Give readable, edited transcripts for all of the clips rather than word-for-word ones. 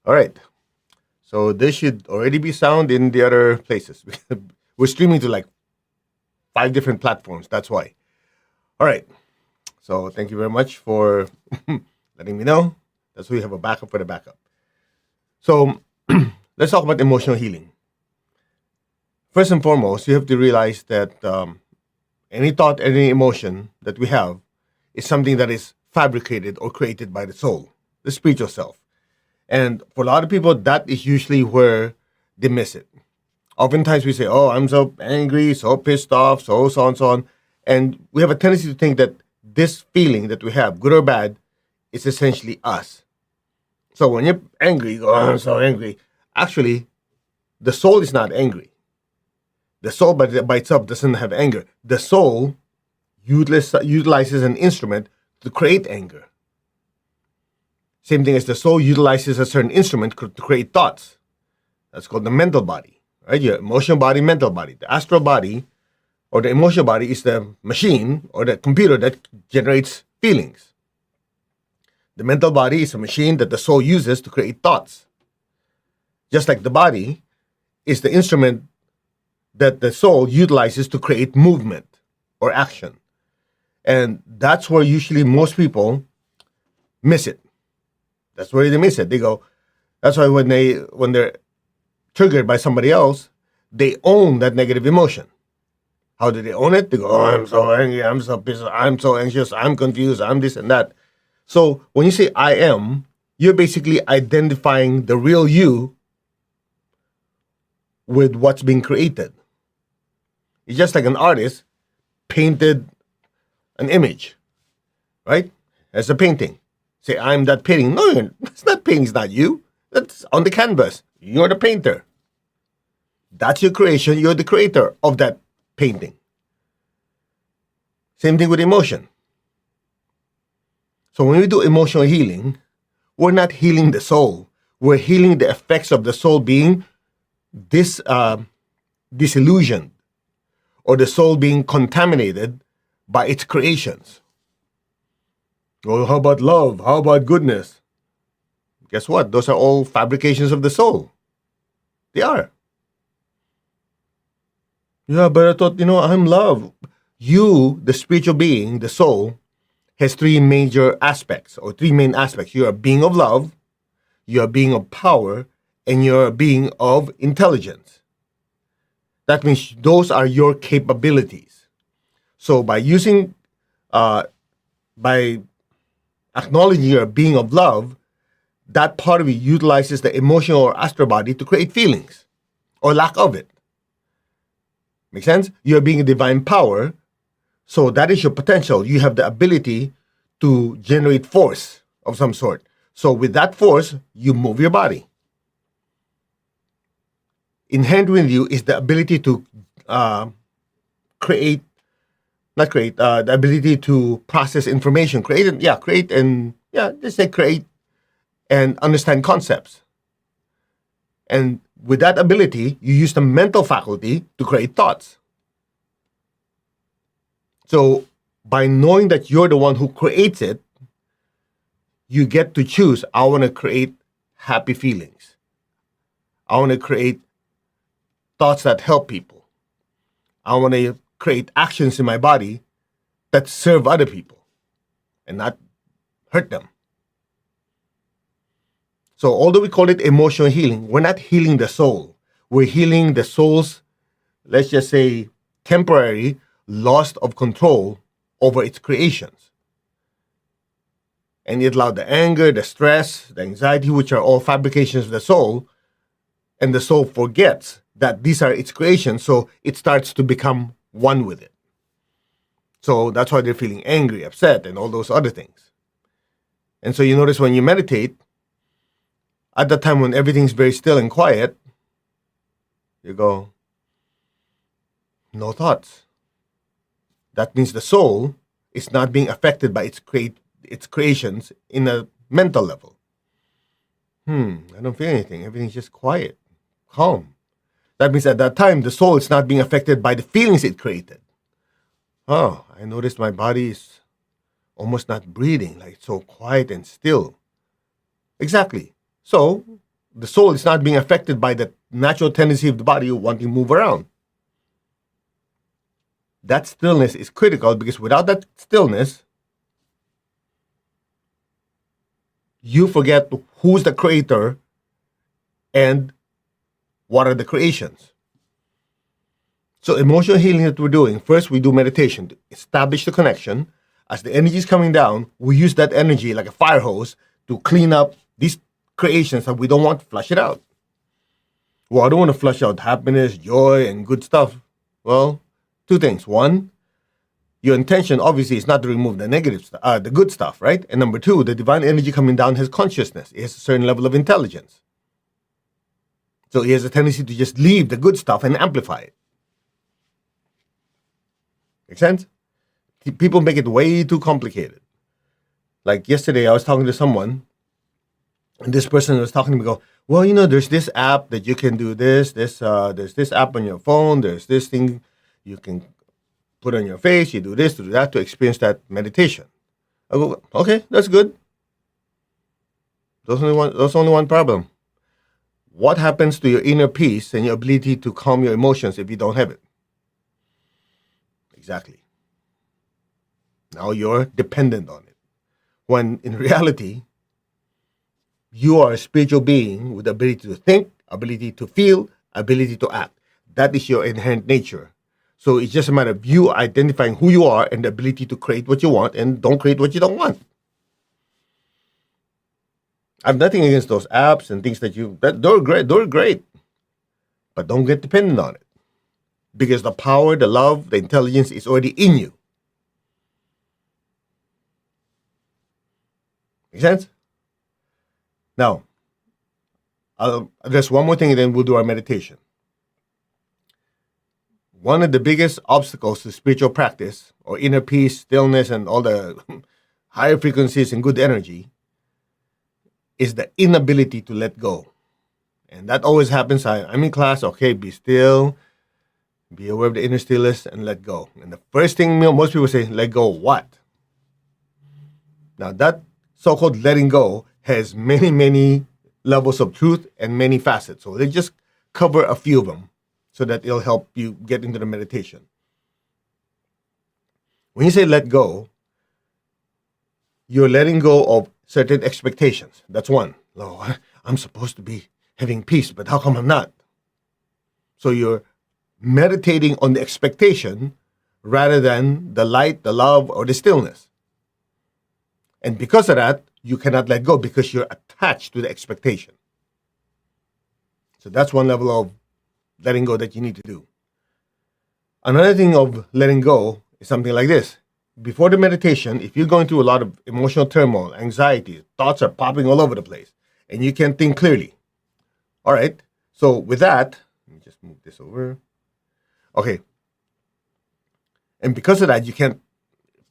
All right. So this should already be sound in the other places. We're streaming to like 5 different platforms. That's why. All right. So thank you very much for letting me know. That's why we have a backup for the backup. So let's talk about emotional healing. First and foremost, you have to realize that any thought, any emotion that we have is something that is fabricated or created by the soul, the spiritual self. And for a lot of people, that is usually where they miss it. Oftentimes we say, "Oh, I'm so angry, so pissed off, so on, so on," and we have a tendency to think that this feeling that we have, good or bad, is essentially us. So when you're angry, you go, "Oh, I'm so angry." Actually, the soul is not angry. The soul by itself doesn't have anger. The soul utilizes an instrument to create anger. Same thing as the soul utilizes a certain instrument to create thoughts. That's called the mental body, right? Your emotional body, mental body. The astral body or the emotional body is the machine or the computer that generates feelings. The mental body is a machine that the soul uses to create thoughts. Just like the body is the instrument that the soul utilizes to create movement or action. And that's where usually most people miss it. That's where they miss it. They go, that's why when they're triggered by somebody else, they own that negative emotion. How do they own it? They go, "Oh, I'm so angry, I'm so pissed, I'm so anxious, I'm confused, I'm this and that." So when you say I am, you're basically identifying the real you with what's being created. It's just like an artist painted an image, right? As a painting. Say, "I'm that painting." No, it's not painting, it's not you. That's on the canvas. You're the painter. That's your creation. You're the creator of that painting. Same thing with emotion. So when we do emotional healing, we're not healing the soul. We're healing the effects of the soul being disillusioned or the soul being contaminated by its creations. Well, how about love? How about goodness? Guess what? Those are all fabrications of the soul. They are. Yeah, but I thought, I'm love. You, the spiritual being, the soul, has three major aspects or three main aspects. You're a being of love, you're a being of power, and you're a being of intelligence. That means those are your capabilities. So by acknowledging you're a being of love, that part of you utilizes the emotional or astral body to create feelings or lack of it. Make sense? You're being a divine power. So that is your potential. You have the ability to generate force of some sort. So with that force, you move your body. Inherent with you is the ability to create, not create, the ability to process information, just say create and understand concepts. And with that ability, you use the mental faculty to create thoughts. So by knowing that you're the one who creates it, you get to choose. I want to create happy feelings. I want to create thoughts that help people. I want to create actions in my body that serve other people and not hurt them. So although we call it emotional healing, we're not healing the soul. We're healing the soul's, let's just say, temporary loss of control over its creations. And it allowed the anger, the stress, the anxiety, which are all fabrications of the soul, and the soul forgets that these are its creations, so it starts to become one with it. So that's why they're feeling angry, upset, and all those other things. And so you notice when you meditate, at the time when everything's very still and quiet, you go, no thoughts. That means the soul is not being affected by its creations in a mental level. I don't feel anything. Everything's just quiet, calm. That means at that time, the soul is not being affected by the feelings it created. Oh, I noticed my body is almost not breathing, like it's so quiet and still. Exactly. So the soul is not being affected by the natural tendency of the body wanting to move around. That stillness is critical, because without that stillness, you forget who's the creator and what are the creations. So emotional healing that we're doing, first we do meditation to establish the connection. As the energy is coming down, we use that energy like a fire hose to clean up these creations that we don't want to flush it out. Well, I don't want to flush out happiness, joy, and good stuff. Well, two things. One, your intention obviously is not to remove the negative the good stuff, right? And number two, the divine energy coming down has consciousness. It has a certain level of intelligence. So it has a tendency to just leave the good stuff and amplify it. Make sense? People make it way too complicated. Like yesterday, I was talking to someone, and this person was talking to me, go, well, there's this app that you can do this, there's this app on your phone, there's this thing you can put on your face, you do this, do that to experience that meditation. I go, okay, that's good. There's only one problem. What happens to your inner peace and your ability to calm your emotions if you don't have it? Exactly. Now you're dependent on it. When in reality, you are a spiritual being with the ability to think, ability to feel, ability to act. That is your inherent nature. So it's just a matter of you identifying who you are and the ability to create what you want, and don't create what you don't want. I have nothing against those apps and things they're great. But don't get dependent on it. Because the power, the love, the intelligence is already in you. Make sense? Now, I'll address one more thing and then we'll do our meditation. One of the biggest obstacles to spiritual practice or inner peace, stillness, and all the higher frequencies and good energy is the inability to let go. And that always happens. I'm in class, okay, be still, be aware of the inner stillness, and let go. And the first thing most people say, let go what? Now that so-called letting go has many, many levels of truth and many facets. So let's just cover a few of them so that it'll help you get into the meditation. When you say let go, you're letting go of certain expectations. That's one. Oh, I'm supposed to be having peace, but how come I'm not? So you're meditating on the expectation rather than the light, the love, or the stillness. And because of that, you cannot let go because you're attached to the expectation. So that's one level of letting go that you need to do. Another thing of letting go is something like this. Before the meditation, if you're going through a lot of emotional turmoil, anxiety, thoughts are popping all over the place, and you can't think clearly. All right. So with that, let me just move this over. Okay. And because of that, you can't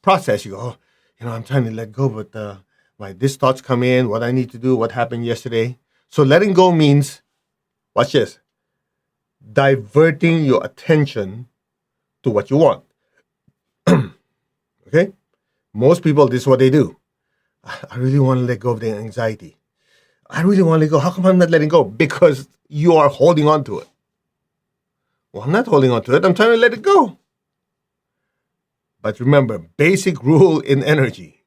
process. You go, I'm trying to let go, but these thoughts come in, what I need to do, what happened yesterday. So letting go means, watch this, diverting your attention to what you want. Okay? Most people, this is what they do. I really want to let go of the anxiety. I really want to let go. How come I'm not letting go? Because you are holding on to it. Well, I'm not holding on to it. I'm trying to let it go. But remember, basic rule in energy.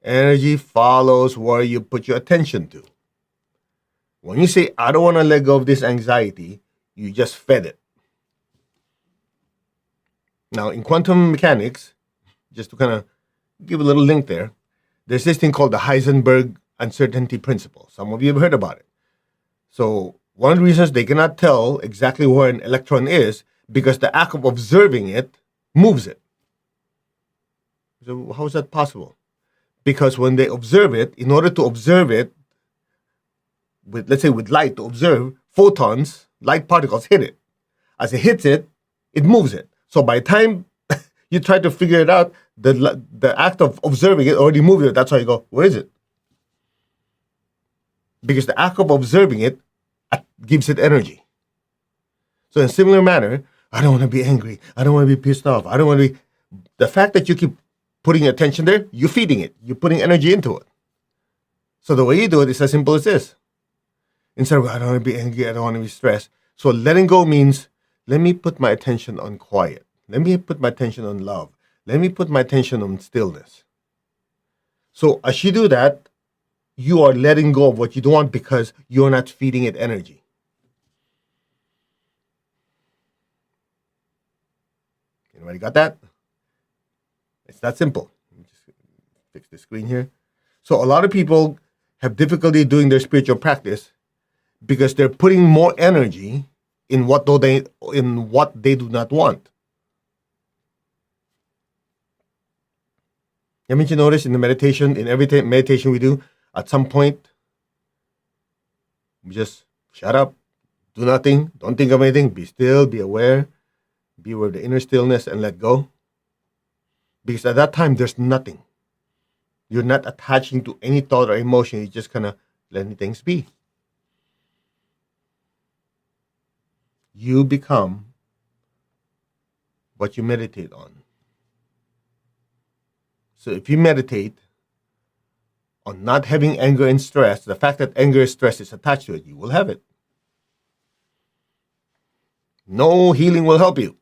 Energy follows where you put your attention to. When you say, I don't want to let go of this anxiety, you just fed it. Now, in quantum mechanics, just to kind of give a little link there, there's this thing called the Heisenberg uncertainty principle. Some of you have heard about it. So one of the reasons they cannot tell exactly where an electron is because the act of observing it moves it. So how is that possible? Because when they observe it, in order to observe it, let's say with light to observe, photons, light particles hit it. As it hits it, it moves it. So by the time you try to figure it out, the act of observing it already moved it. That's why you go, where is it? Because the act of observing it gives it energy. So in a similar manner, I don't want to be angry. I don't want to be pissed off. I don't want to be... The fact that you keep putting attention there, you're feeding it. You're putting energy into it. So the way you do it is as simple as this. Instead of, I don't want to be angry, I don't want to be stressed. So letting go means, let me put my attention on quiet. Let me put my attention on love. Let me put my attention on stillness. So as you do that, you are letting go of what you don't want because you're not feeding it energy. Anybody got that? It's that simple. Let me just fix the screen here. So a lot of people have difficulty doing their spiritual practice because they're putting more energy in what they do not want. Haven't you noticed in the meditation, in every meditation we do, at some point, we just shut up, do nothing, don't think of anything, be still, be aware of the inner stillness and let go. Because at that time, there's nothing. You're not attaching to any thought or emotion. You're just kind of letting things be. You become what you meditate on. So if you meditate on not having anger and stress, the fact that anger and stress is attached to it, you will have it. No healing will help you.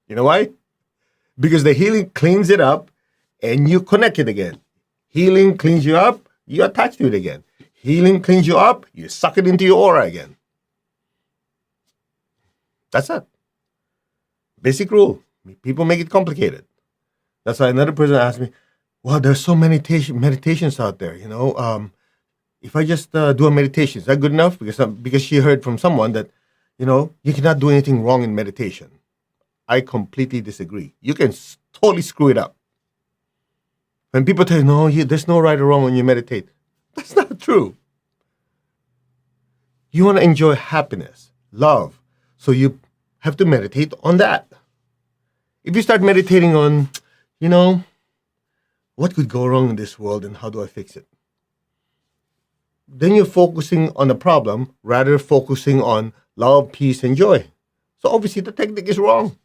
You know why? Because the healing cleans it up and you connect it again. Healing cleans you up, you attach to it again. Healing cleans you up, you suck it into your aura again. That's it. Basic rule. People make it complicated. That's why another person asked me, well, there's so many meditations out there, if I just do a meditation, is that good enough? Because she heard from someone that, you cannot do anything wrong in meditation. I completely disagree. You can totally screw it up. When people tell you, no, there's no right or wrong when you meditate, that's not true. You want to enjoy happiness, love, so you have to meditate on that. If you start meditating on, what could go wrong in this world and how do I fix it? Then you're focusing on the problem rather than focusing on love, peace, and joy. So obviously the technique is wrong.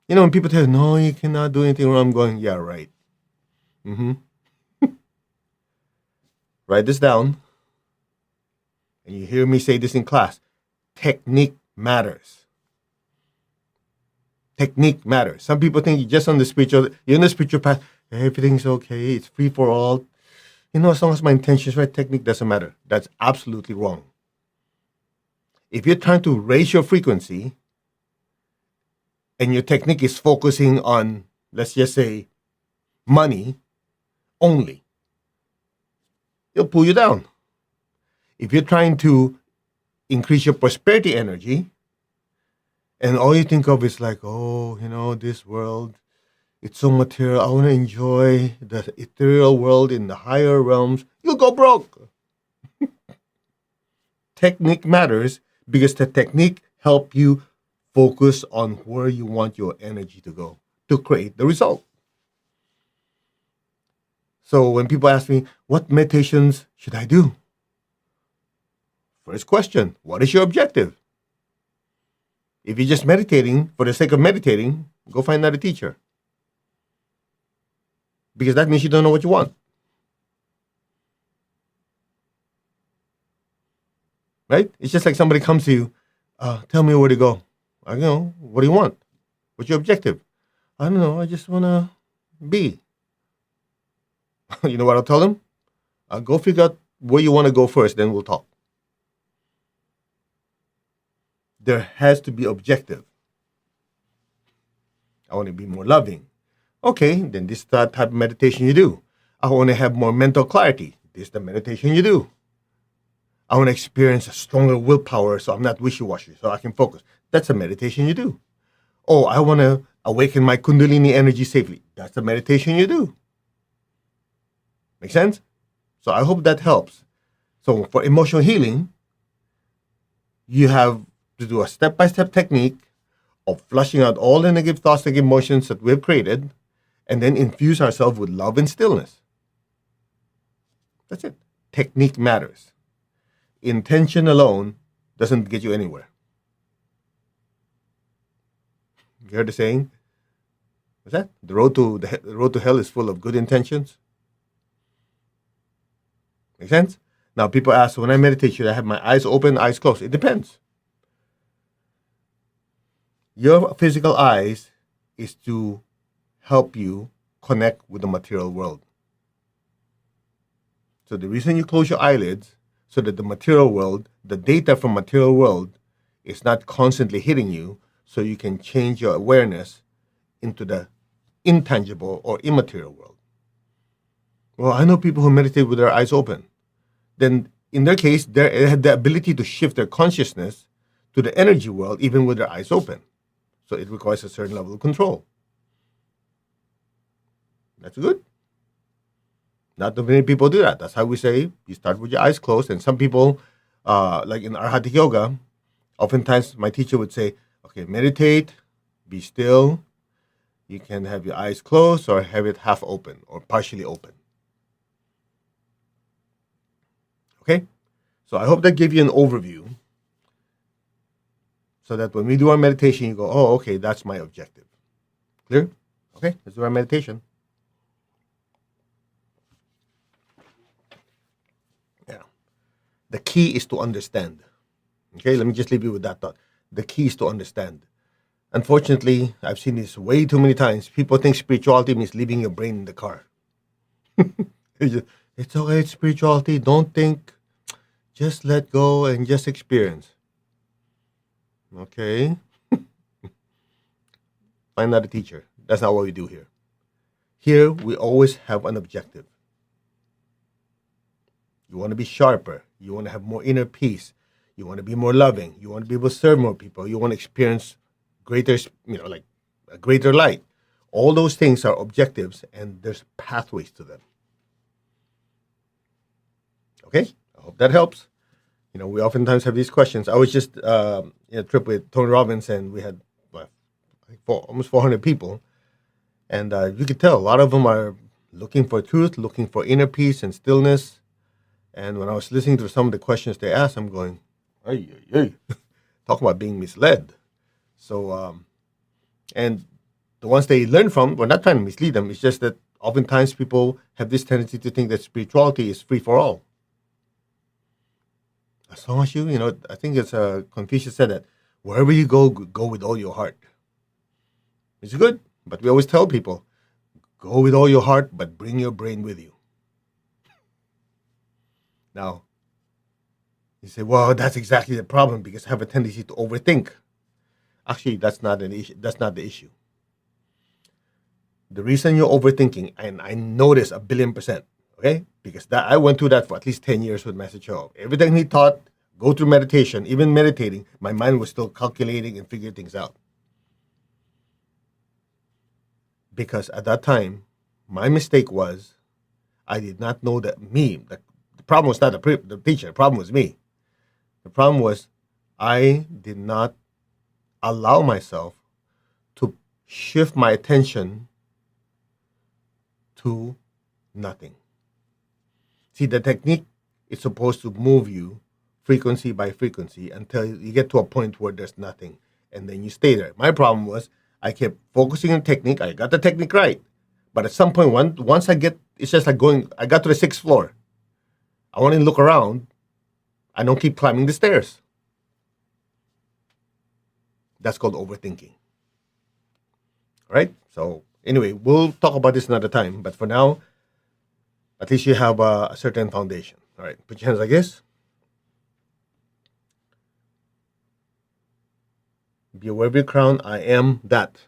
When people tell you, no, you cannot do anything wrong, I'm going, yeah, right. Write this down. And you hear me say this in class. Technique matters. Technique matters. Some people think you're in the spiritual path, everything's okay, it's free for all. As long as my intention is right, technique doesn't matter. That's absolutely wrong. If you're trying to raise your frequency and your technique is focusing on, let's just say, money only, it'll pull you down. If you're trying to increase your prosperity energy, and all you think of is like, this world, it's so material. I want to enjoy the ethereal world in the higher realms. You'll go broke. Technique matters because the technique helps you focus on where you want your energy to go to create the result. So when people ask me, what meditations should I do? First question, what is your objective? If you're just meditating for the sake of meditating, go find another teacher. Because that means you don't know what you want. Right? It's just like somebody comes to you, tell me where to go. I know, what do you want? What's your objective? I don't know, I just want to be. You know what I'll tell them? Go figure out where you want to go first, then we'll talk. There has to be objective. I want to be more loving. Okay, then this is the type of meditation you do. I want to have more mental clarity. This is the meditation you do. I want to experience a stronger willpower so I'm not wishy-washy, so I can focus. That's a meditation you do. Oh, I want to awaken my Kundalini energy safely. That's the meditation you do. Make sense? So I hope that helps. So for emotional healing, you have to do a step-by-step technique of flushing out all the negative thoughts, negative emotions that we've created, and then infuse ourselves with love and stillness. That's it. Technique matters. Intention alone doesn't get you anywhere. You heard the saying? What's that? The road to hell is full of good intentions. Make sense? Now, people ask, when I meditate, should I have my eyes open, eyes closed? It depends. Your physical eyes is to help you connect with the material world. So the reason you close your eyelids, so that the material world, the data from material world, is not constantly hitting you, so you can change your awareness into the intangible or immaterial world. Well, I know people who meditate with their eyes open. Then in their case, they have the ability to shift their consciousness to the energy world even with their eyes open. So it requires a certain level of control. That's good. Not too many people do that. That's how we say you start with your eyes closed. And some people, like in Arhati Yoga, oftentimes my teacher would say, okay, meditate, be still. You can have your eyes closed or have it half open or partially open. Okay? So I hope that gave you an overview so that when we do our meditation, you go, oh, okay, that's my objective. Clear? Okay, let's do our meditation. Yeah. The key is to understand. Okay, let me just leave you with that thought. The key is to understand. Unfortunately, I've seen this way too many times. People think spirituality means leaving your brain in the car. It's okay, it's spirituality. Don't think. Just let go and just experience. Okay? Find another teacher. That's not what we do here. Here, we always have an objective. You want to be sharper. You want to have more inner peace. You want to be more loving. You want to be able to serve more people. You want to experience greater, like a greater light. All those things are objectives, and there's pathways to them. Okay? I hope that helps. We oftentimes have these questions. I was just in a trip with Tony Robbins, and we had almost 400 people. And you could tell a lot of them are looking for truth, looking for inner peace and stillness. And when I was listening to some of the questions they asked, I'm going, ay, ay, ay. Talk about being misled. So, and the ones they learn from, we're not trying to mislead them. It's just that oftentimes people have this tendency to think that spirituality is free for all. As long as I think it's Confucius said that wherever you go, go with all your heart. It's good, but we always tell people, go with all your heart, but bring your brain with you. Now, you say, well, that's exactly the problem because I have a tendency to overthink. Actually, that's not an issue. That's not the issue. The reason you're overthinking, and I know this 1,000,000,000%, okay? Because I went through that for at least 10 years with Master Cho. Everything he taught, go through meditation, even meditating, my mind was still calculating and figuring things out. Because at that time, my mistake was I did not know that the problem was not the teacher, the problem was me. The problem was I did not allow myself to shift my attention to nothing. See, the technique is supposed to move you frequency by frequency until you get to a point where there's nothing, and then you stay there. My problem was I kept focusing on technique. I got the technique right, but at some point, once it's just like I got to the 6th floor. I want to look around. I don't keep climbing the stairs. That's called overthinking. All right? So anyway, we'll talk about this another time. But for now, at least you have a certain foundation. All right, put your hands like this. Be aware of your crown. I am that.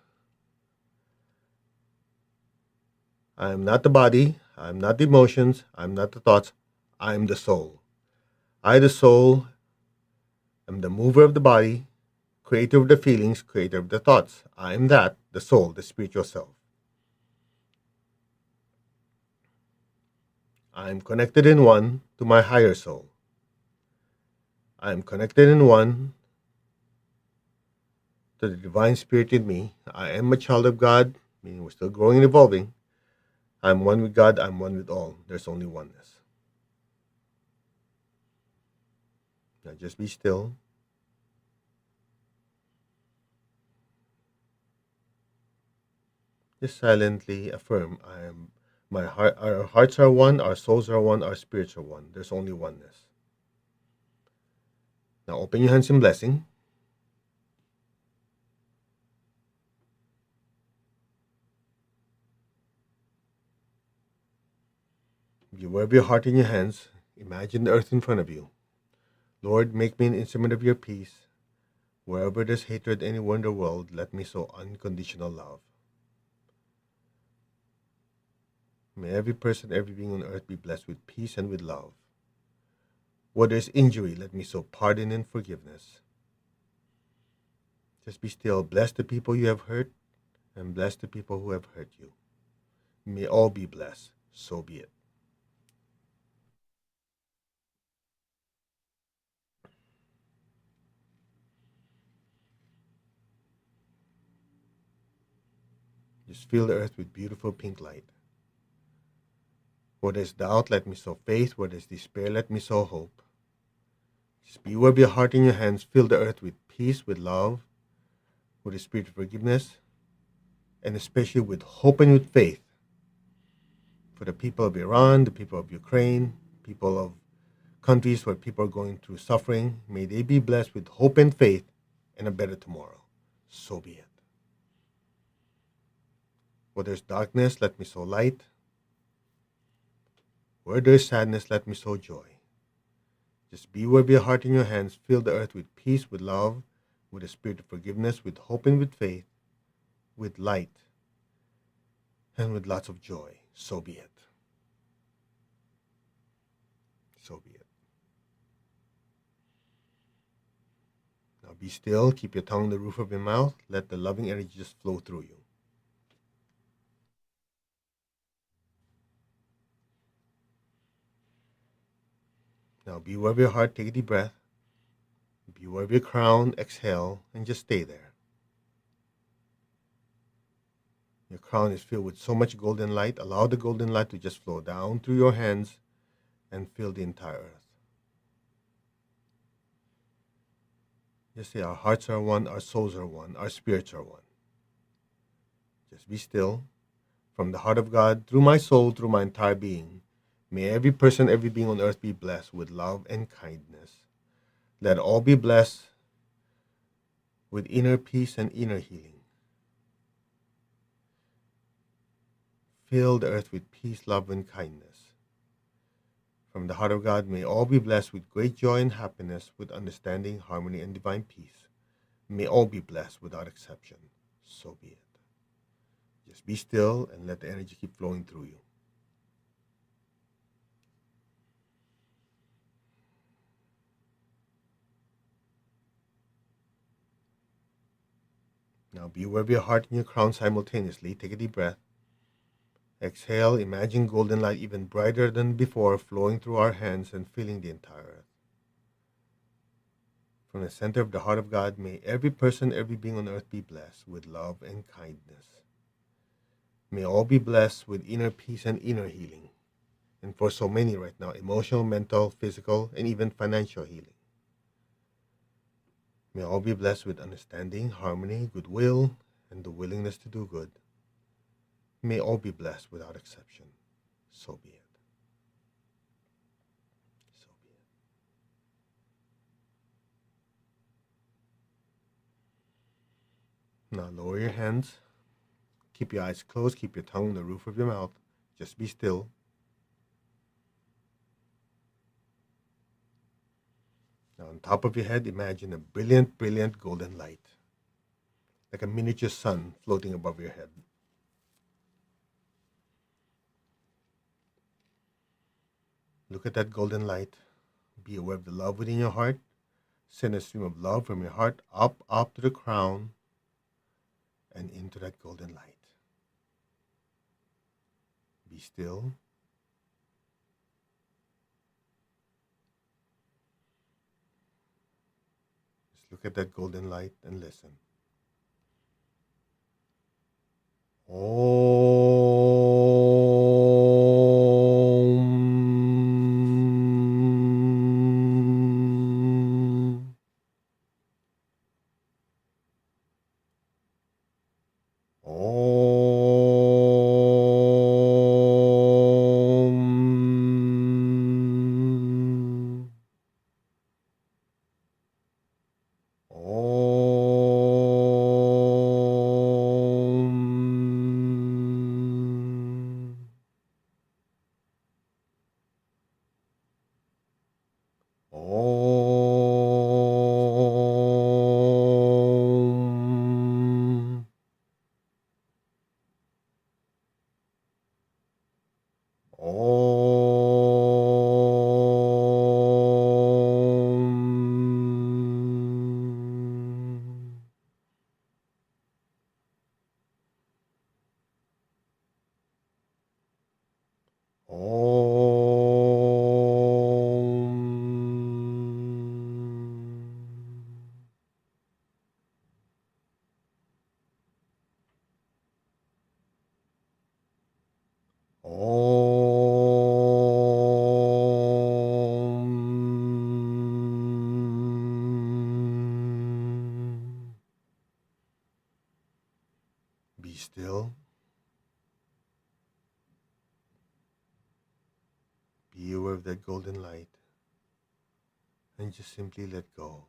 I am not the body. I am not the emotions. I am not the thoughts. I am the soul. I, the soul, am the mover of the body, creator of the feelings, creator of the thoughts. I am that, the soul, the spiritual self. I am connected in one to my higher soul. I am connected in one to the divine spirit in me. I am a child of God, meaning we're still growing and evolving. I'm one with God, I'm one with all. There's only oneness. Now just be still. Just silently affirm, I am Our hearts are one, our souls are one, our spirits are one. There's only oneness. Now open your hands in blessing. You wave your heart in your hands. Imagine the earth in front of you. Lord, make me an instrument of your peace. Wherever there's hatred anywhere in the world, let me sow unconditional love. May every person, every being on earth be blessed with peace and with love. Where there's injury, let me sow pardon and forgiveness. Just be still. Bless the people you have hurt, and bless the people who have hurt you. May all be blessed. So be it. Just fill the earth with beautiful pink light. Where there's doubt, let me sow faith. Where there's despair, let me sow hope. Just be with your heart in your hands. Fill the earth with peace, with love, with the spirit of forgiveness, and especially with hope and with faith. For the people of Iran, the people of Ukraine, people of countries where people are going through suffering, may they be blessed with hope and faith and a better tomorrow. So be it. Where there's darkness, let me sow light. Where there's sadness, let me sow joy. Just be with your heart in your hands. Fill the earth with peace, with love, with a spirit of forgiveness, with hope and with faith, with light, and with lots of joy. So be it. So be it. Now be still. Keep your tongue on the roof of your mouth. Let the loving energy just flow through you. Now be aware of your heart. Take a deep breath. Be aware of your crown. Exhale and just stay there. Your crown is filled with so much golden light. Allow the golden light to just flow down through your hands and fill the entire earth. Just say, our hearts are one, our souls are one, our spirits are one. Just be still. From the heart of God, through my soul, through my entire being, may every person, every being on earth be blessed with love and kindness. Let all be blessed with inner peace and inner healing. Fill the earth with peace, love, and kindness. From the heart of God, may all be blessed with great joy and happiness, with understanding, harmony, and divine peace. May all be blessed without exception. So be it. Just be still and let the energy keep flowing through you. Now be aware of your heart and your crown simultaneously. Take a deep breath. Exhale, imagine golden light even brighter than before flowing through our hands and filling the entire earth. From the center of the heart of God, may every person, every being on earth be blessed with love and kindness. May all be blessed with inner peace and inner healing. And for so many right now, emotional, mental, physical, and even financial healing. May all be blessed with understanding, harmony, goodwill, and the willingness to do good. May all be blessed without exception. So be it. So be it. Now lower your hands. Keep your eyes closed. Keep your tongue on the roof of your mouth. Just be still. Now on top of your head, imagine a brilliant, brilliant golden light. Like a miniature sun floating above your head. Look at that golden light. Be aware of the love within your heart. Send a stream of love from your heart up to the crown and into that golden light. Be still. Just look at that golden light and listen. Om. Om. Om. Om. Om. Be still. Be aware of that golden light. And just simply let go.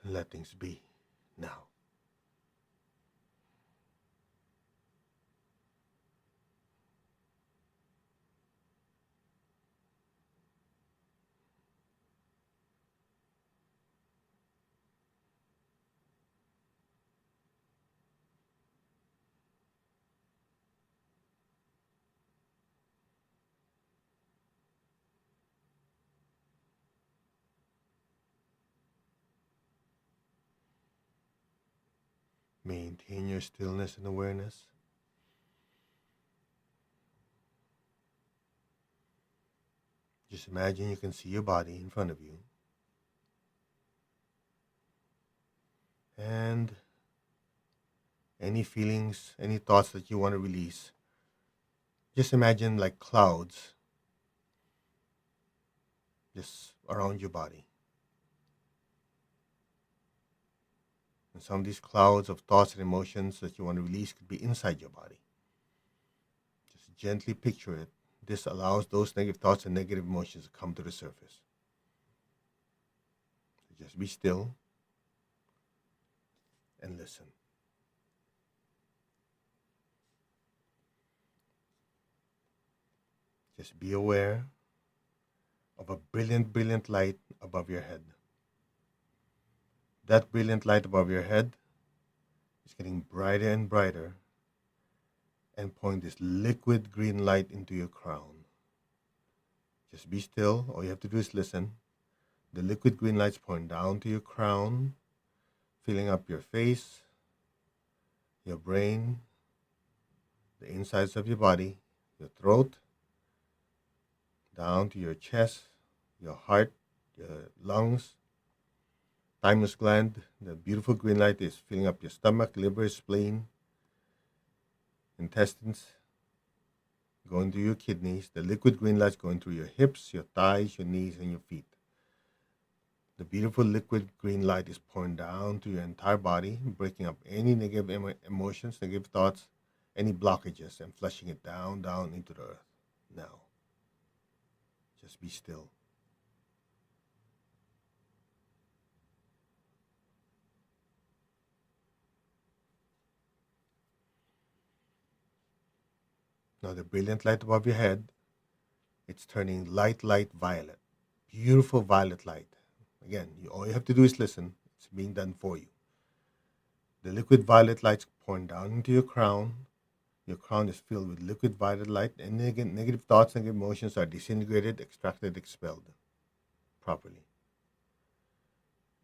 And let things be now. Maintain your stillness and awareness. Just imagine you can see your body in front of you. And any feelings, any thoughts that you want to release, just imagine like clouds just around your body. And some of these clouds of thoughts and emotions that you want to release could be inside your body. Just gently picture it. This allows those negative thoughts and negative emotions to come to the surface. So just be still and listen. Just be aware of a brilliant, brilliant light above your head. That brilliant light above your head is getting brighter and brighter and pouring this liquid green light into your crown. Just be still. All you have to do is listen. The liquid green light's pouring down to your crown, filling up your face, your brain, the insides of your body, your throat, down to your chest, your heart, your lungs, thymus gland. The beautiful green light is filling up your stomach, liver, spleen, intestines, going to your kidneys. The liquid green light is going through your hips, your thighs, your knees, and your feet. The beautiful liquid green light is pouring down to your entire body, breaking up any negative emotions, negative thoughts, any blockages, and flushing it down into the earth. Now, just be still. Now, the brilliant light above your head, it's turning light violet. Beautiful violet light. Again, all you have to do is listen. It's being done for you. The liquid violet light's pouring down into your crown. Your crown is filled with liquid violet light, and negative thoughts and emotions are disintegrated, extracted, expelled properly.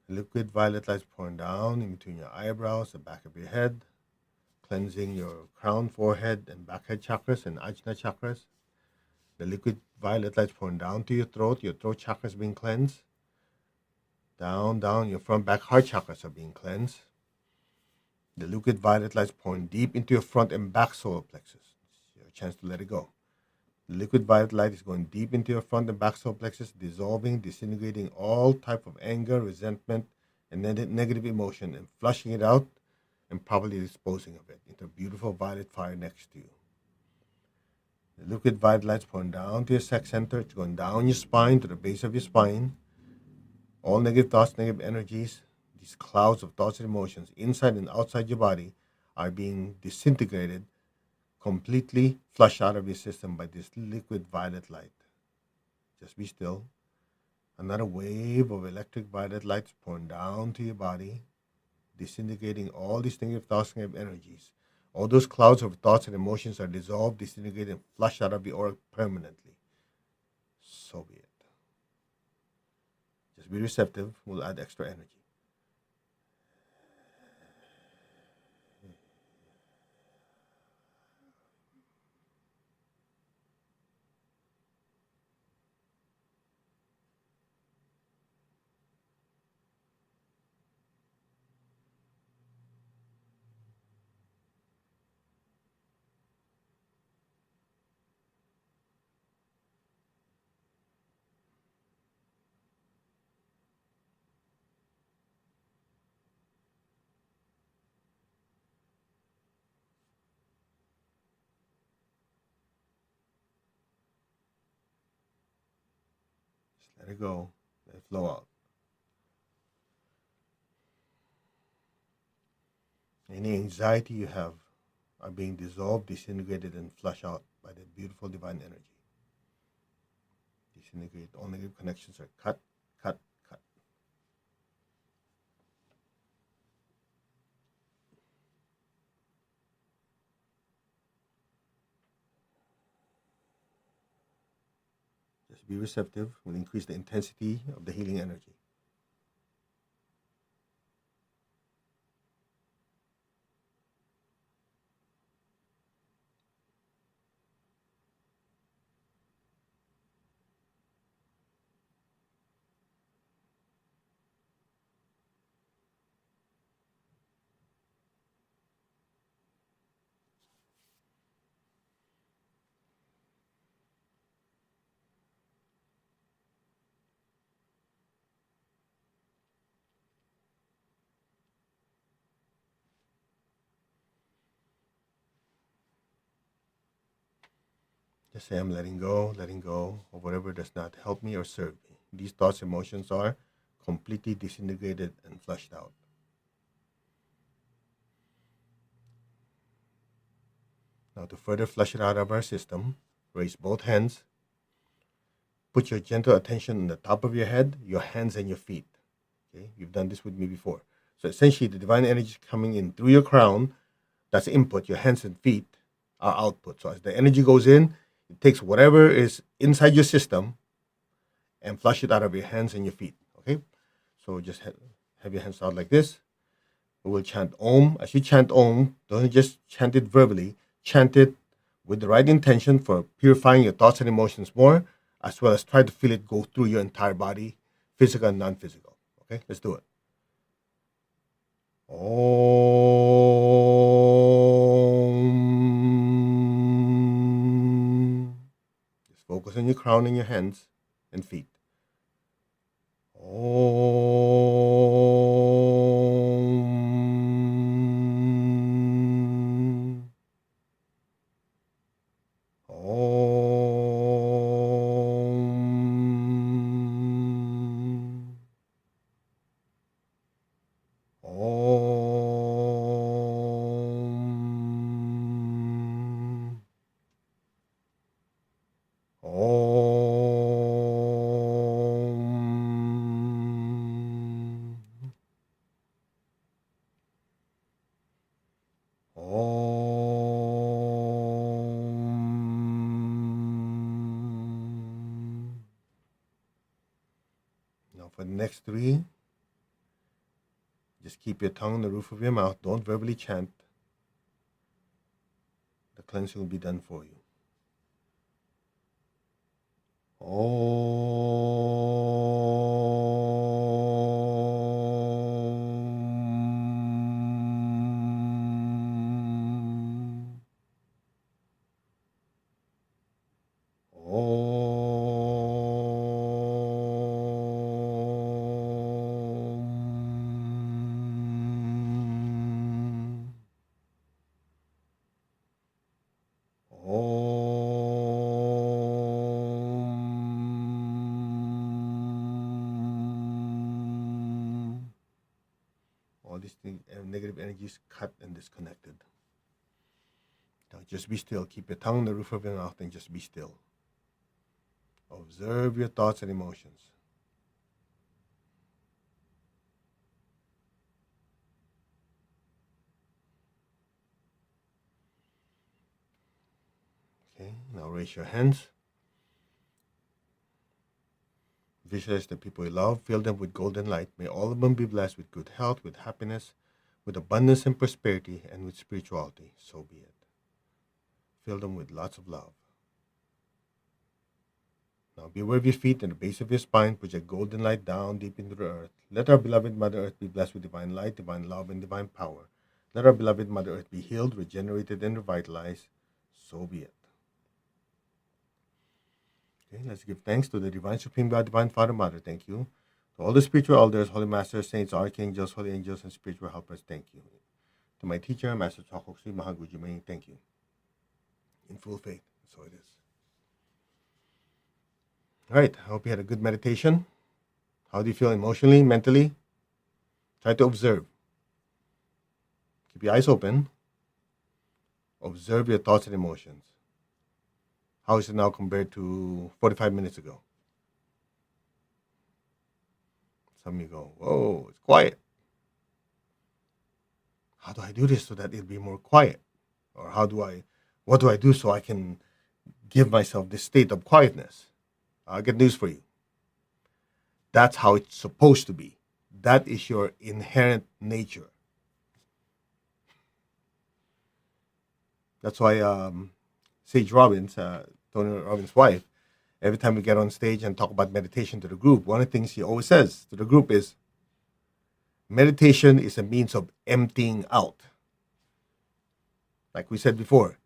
The liquid violet light is pouring down in between your eyebrows, the back of your head, cleansing your crown, forehead, and back head chakras and ajna chakras. The liquid violet light is pouring down to your throat chakra is being cleansed. Down, your front, back, heart chakras are being cleansed. The liquid violet light is pouring deep into your front and back solar plexus. It's your chance to let it go. The liquid violet light is going deep into your front and back solar plexus, dissolving, disintegrating all type of anger, resentment, and negative emotion, and flushing it out and properly disposing of it into a beautiful violet fire next to you. The liquid violet light is pouring down to your sex center. It's going down your spine to the base of your spine. All negative thoughts, negative energies, these clouds of thoughts and emotions inside and outside your body are being disintegrated, completely flushed out of your system by this liquid violet light. Just be still. Another wave of electric violet light is pouring down to your body, disintegrating all these negative thoughts, negative energies. All those clouds of thoughts and emotions are dissolved, disintegrated, and flushed out of the aura permanently. So be it. Just be receptive. We'll add extra energy. Just let it go. Let it flow out. Any anxiety you have are being dissolved, disintegrated, and flushed out by the beautiful divine energy. Disintegrate. All negative connections are cut, cut, cut. Just be receptive. Will increase the intensity of the healing energy. Just say, I'm letting go of whatever does not help me or serve me. These thoughts, emotions are completely disintegrated and flushed out. Now, to further flush it out of our system, raise both hands. Put your gentle attention on the top of your head, your hands, and your feet. Okay, you've done this with me before. So essentially, the divine energy is coming in through your crown. That's input. Your hands and feet are output. So as the energy goes in, it takes whatever is inside your system and flush it out of your hands and your feet. Okay, so just have your hands out like this. We will chant Om. As you chant Om, don't just chant it verbally. Chant it with the right intention for purifying your thoughts and emotions more, as well as try to feel it go through your entire body, physical and non-physical. Okay, let's do it. Om. Just focus on your crown and your hands and feet. Om. Om. Om. Om. Om. Now for the next three, just keep your tongue on the roof of your mouth. Don't verbally chant. The cleansing will be done for you. Om. Om. Om. All these negative energies cut and disconnected. Now just be still. Keep your tongue on the roof of your mouth and just be still. Observe your thoughts and emotions. Okay, now raise your hands. Visualize the people you love. Fill them with golden light. May all of them be blessed with good health, with happiness, with abundance and prosperity, and with spirituality. So be it. Fill them with lots of love. Now be aware of your feet and the base of your spine. Project golden light down deep into the earth. Let our beloved Mother Earth be blessed with divine light, divine love, and divine power. Let our beloved Mother Earth be healed, regenerated, and revitalized. So be it. Okay, let's give thanks to the Divine Supreme God, Divine Father, Mother. Thank you. To all the spiritual elders, holy masters, saints, archangels, holy angels, and spiritual helpers, thank you. To my teacher, Master Chakra, Mahaguji May, thank you. In full faith, so it is. All right, I hope you had a good meditation. How do you feel emotionally, mentally? Try to observe. Keep your eyes open. Observe your thoughts and emotions. How is it now compared to 45 minutes ago? Some of you go, whoa, it's quiet. How do I do this so that it'll be more quiet? Or what do I do so I can give myself this state of quietness? I'll get news for you. That's how it's supposed to be. That is your inherent nature. That's why Sage Robbins, Tony Robbins' wife, every time we get on stage and talk about meditation to the group, one of the things she always says to the group is, meditation is a means of emptying out. Like we said before,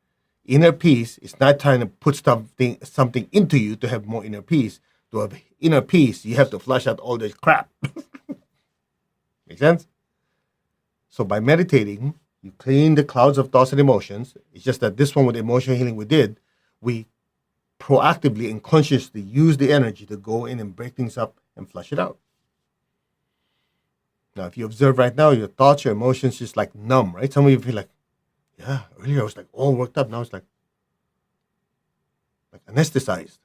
inner peace is not trying to put something into you to have more inner peace. To have inner peace, you have to flush out all this crap. Make sense? So by meditating, you clean the clouds of thoughts and emotions. It's just that this one with emotional healing we proactively and consciously use the energy to go in and break things up and flush it out. Now, if you observe right now, your thoughts, your emotions just like numb, right? Some of you feel like, yeah, earlier I was like all worked up. Now it's like anesthetized.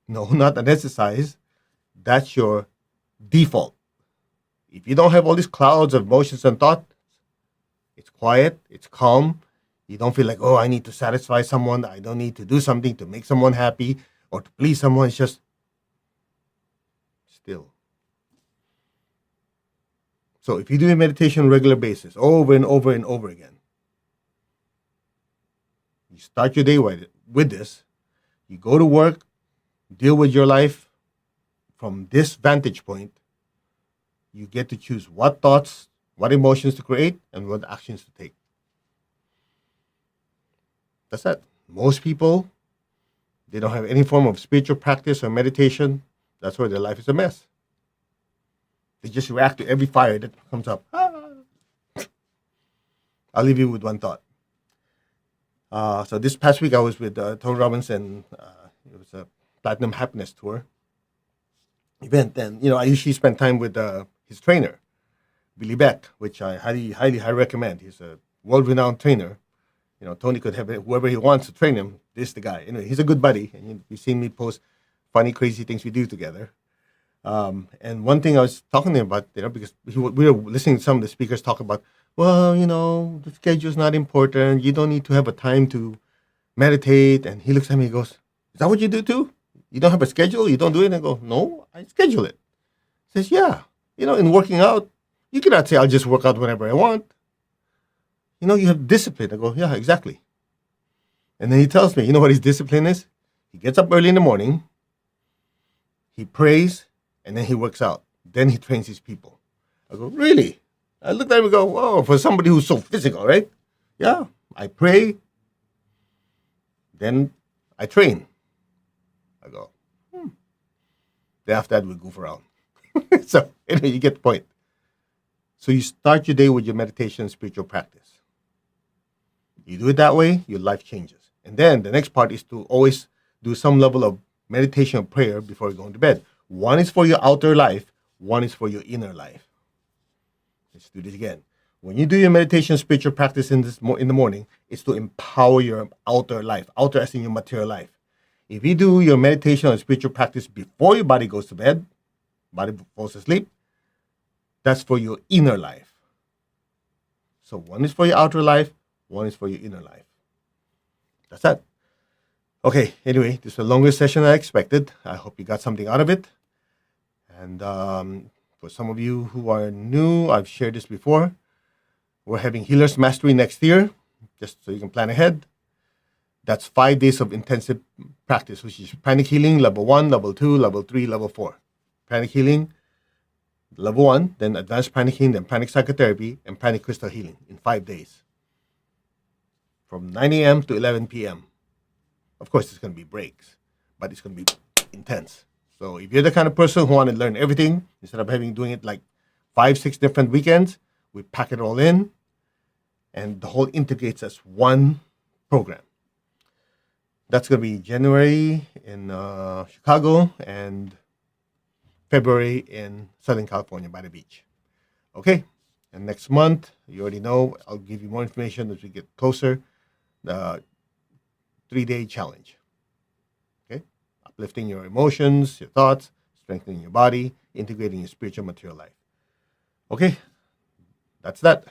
No, not anesthetized. That's your default. If you don't have all these clouds of emotions and thoughts, it's quiet, it's calm. You don't feel like, oh, I need to satisfy someone. I don't need to do something to make someone happy or to please someone. It's just still. So if you do a meditation on a regular basis, over and over and over again, you start your day with this. You go to work, deal with your life from this vantage point. You get to choose what thoughts, what emotions to create, and what actions to take. That's it. Most people, they don't have any form of spiritual practice or meditation. That's why their life is a mess. They just react to every fire that comes up. I'll leave you with one thought. So this past week I was with Tony Robbins, and it was a Platinum Happiness Tour event. And, I usually spend time with his trainer, Billy Beck, which I highly recommend. He's a world-renowned trainer. Tony could have whoever he wants to train him. This is the guy. Anyway, he's a good buddy. And you've seen me post funny, crazy things we do together. And one thing I was talking to him about, because we were listening to some of the speakers talk about, well, the schedule's not important. You don't need to have a time to meditate. And he looks at me and goes, is that what you do too? You don't have a schedule? You don't do it? And I go, no, I schedule it. He says, yeah. In working out, you cannot say I'll just work out whenever I want. You have discipline. I go, yeah, exactly. And then he tells me, what his discipline is? He gets up early in the morning, he prays, and then he works out. Then he trains his people. I go, really? I looked at him and go, oh, for somebody who's so physical, right? Yeah, I pray, then I train. I go, Then after that, we goof around. So, anyway, you get the point. So you start your day with your meditation and spiritual practice. You do it that way, your life changes. And then the next part is to always do some level of meditation or prayer before you go to bed. One is for your outer life, one is for your inner life. Let's do this again. When you do your meditation, spiritual practice in the morning, it's to empower your outer life. Outer as in your material life. If you do your meditation or spiritual practice before your body goes to bed, body falls asleep, that's for your inner life. So one is for your outer life, one is for your inner life. That's that. Okay, anyway, this is a longer session than I expected. I hope you got something out of it. And for some of you who are new, I've shared this before. We're having Healer's Mastery next year, just so you can plan ahead. That's 5 days of intensive practice, which is pranic healing, level 1, level 2, level 3, level 4. Pranic healing, level 1, then advanced pranic healing, then pranic psychotherapy, and pranic crystal healing in 5 days. From 9 a.m. to 11 p.m. Of course, there's going to be breaks, but it's going to be intense. So if you're the kind of person who want to learn everything, instead of doing it like 5, 6 different weekends, we pack it all in, and the whole integrates as one program. That's going to be January in Chicago and February in Southern California by the beach. Okay, and next month, you already know, I'll give you more information as we get closer. The 3-day challenge. Okay, uplifting your emotions, your thoughts, strengthening your body, integrating your spiritual material life. Okay, that's that.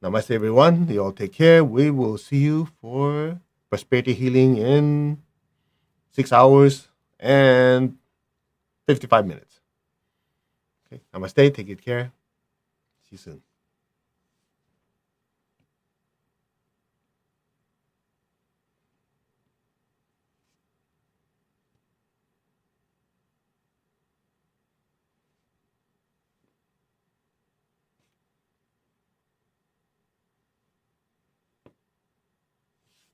Namaste, everyone. You all take care. We will see you for prosperity healing in 6 hours and 55 minutes. Okay, namaste. Take good care. See you soon.